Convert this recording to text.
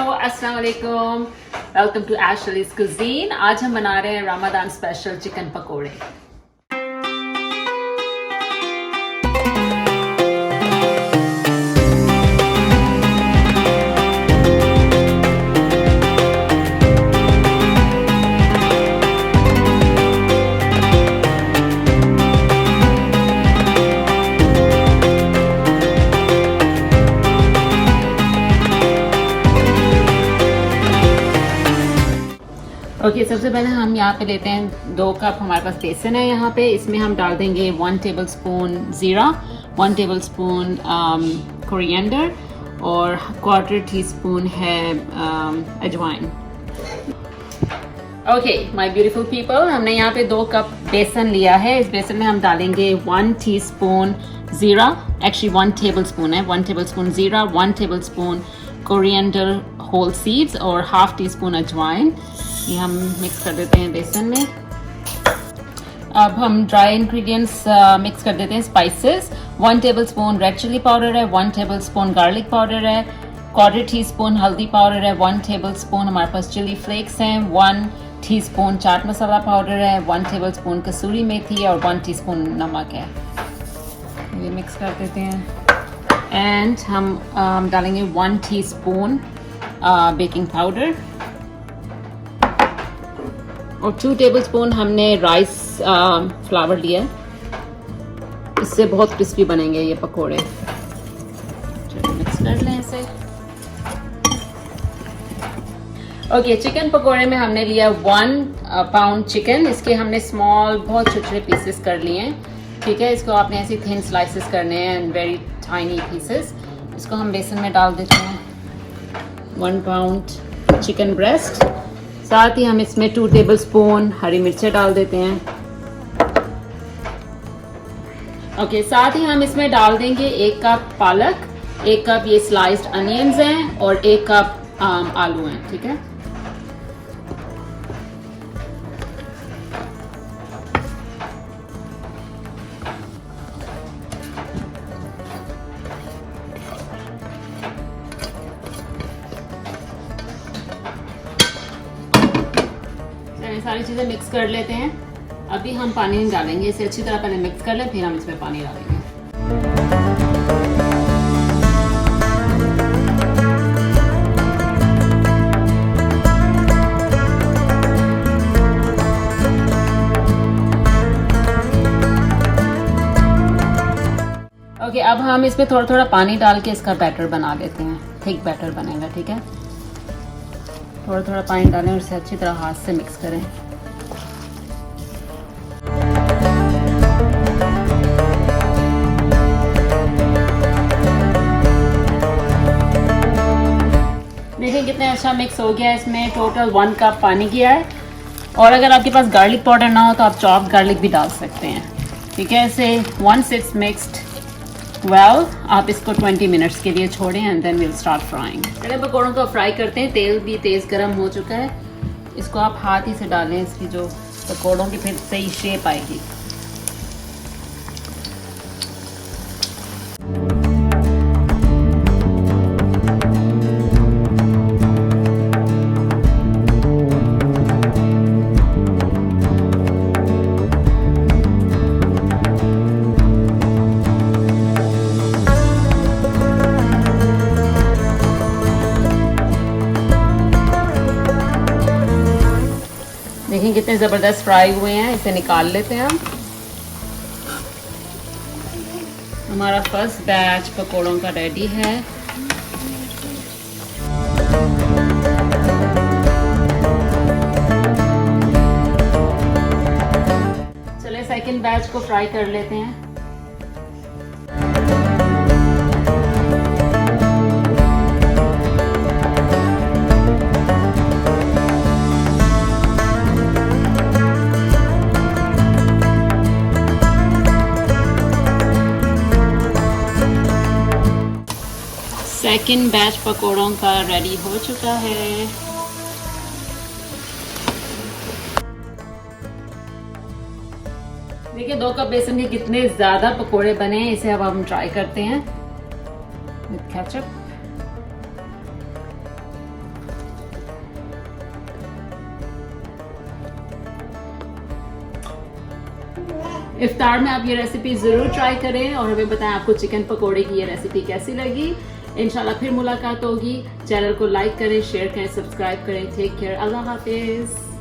अस्सलाम वालेकुम, welcome to Ashley's Cuisine। आज हम बना रहे हैं रमजान स्पेशल चिकन पकोड़े। ओके, सबसे पहले हम यहाँ पे लेते हैं 2 कप हमारे पास बेसन है यहाँ पे। इसमें हम डाल देंगे 1 टेबलस्पून ज़ीरा, 1 टेबलस्पून कोरिएंडर और 1/4 टीस्पून है अजवाइन। ओके माय ब्यूटीफुल पीपल, हमने यहाँ पे 2 कप बेसन लिया है। इस बेसन में हम डालेंगे 1 टीस्पून ज़ीरा, एक्चुअली 1 टेबलस्पून है, 1 टेबलस्पून ज़ीरा, 1 टेबलस्पून कोरिएंडर होल सीड्स और 1/2 टीस्पून अजवाइन। ये हम मिक्स कर देते हैं बेसन में। अब हम ड्राई इंग्रेडिएंट्स मिक्स कर देते हैं। Spices 1 tablespoon red chilli powder है, 1 टेबलस्पून गार्लिक पाउडर है, 1/4 टीस्पून हल्दी पाउडर है, 1 टेबलस्पून हमारे पास चिली फ्लेक्स हैं, 1 टीस्पून चाट मसाला पाउडर है, 1 टेबलस्पून कसूरी मेथी और 1 टीस्पून नमक है। ये मिक्स कर देते हैं एंड हम डालेंगे 1 टीस्पून बेकिंग पाउडर और 2 टेबलस्पून हमने राइस फ्लावर लिया है। इससे बहुत क्रिस्पी बनेंगे ये पकोड़े। चलिए मिक्स कर लें इसे। ओके, चिकन पकोड़े में हमने लिया 1 पाउंड चिकन। इसके हमने स्मॉल बहुत छोटे पीसेस कर लिए हैं, ठीक है। इसको आपने ऐसी थिन स्लाइसेस करने हैं एंड वेरी टाइनी पीसेस। इसको हम बेसन में डाल देते हैं। 1 पाउंड चिकन ब्रेस्ट, साथ ही हम इसमें 2 टेबलस्पून हरी मिर्चें डाल देते हैं। ओके, साथ ही हम इसमें डाल देंगे 1 कप पालक, 1 कप ये स्लाइस्ड अनियंस हैं और 1 कप आलू हैं, ठीक है। सारी चीज़ें मिक्स कर लेते हैं। अभी हम पानी नहीं डालेंगे, इसे अच्छी तरह पहले मिक्स कर लें, फिर हम इसमें पानी डालेंगे। ओके, अब हम इसमें थोड़ा थोड़ा पानी डाल के इसका बैटर बना लेते हैं। थिक बैटर बनेगा, ठीक है। थोड़ा थोड़ा पानी डालें और इसे अच्छी तरह हाथ से मिक्स करें। देखें कितने अच्छा मिक्स हो गया है। इसमें टोटल 1 कप पानी किया है और अगर आपके पास गार्लिक पाउडर ना हो तो आप चॉप्ड गार्लिक भी डाल सकते हैं, ठीक है। इसे वंस इट्स मिक्स्ड वेल, आप इसको 20 मिनट्स के लिए छोड़ें and then will start frying. चलिए पकौड़ों को फ्राई करते हैं। तेल भी तेज़ गर्म हो चुका है। इसको आप हाथ ही से डालें, इसकी जो पकौड़ों की फिर सही शेप आएगी। देखें कितने ज़बरदस्त फ्राई हुए हैं। इसे निकाल लेते हैं हम। हमारा फर्स्ट बैच पकोड़ों का रेडी है। चलिए सेकंड बैच को फ्राई कर लेते हैं। सेकंड बैच पकोड़ों का रेडी हो चुका है। देखिए 2 कप बेसन के कितने ज़्यादा पकोड़े बने हैं। इसे अब हम ट्राई करते हैं विद केचप। इफ्तार में आप ये रेसिपी ज़रूर ट्राई करें और हमें बताएं आपको चिकन पकोड़े की ये रेसिपी कैसी लगी। इंशाल्लाह फिर मुलाकात होगी। चैनल को लाइक करें, शेयर करें, सब्सक्राइब करें। टेक केयर, अल्लाह हाफिज़।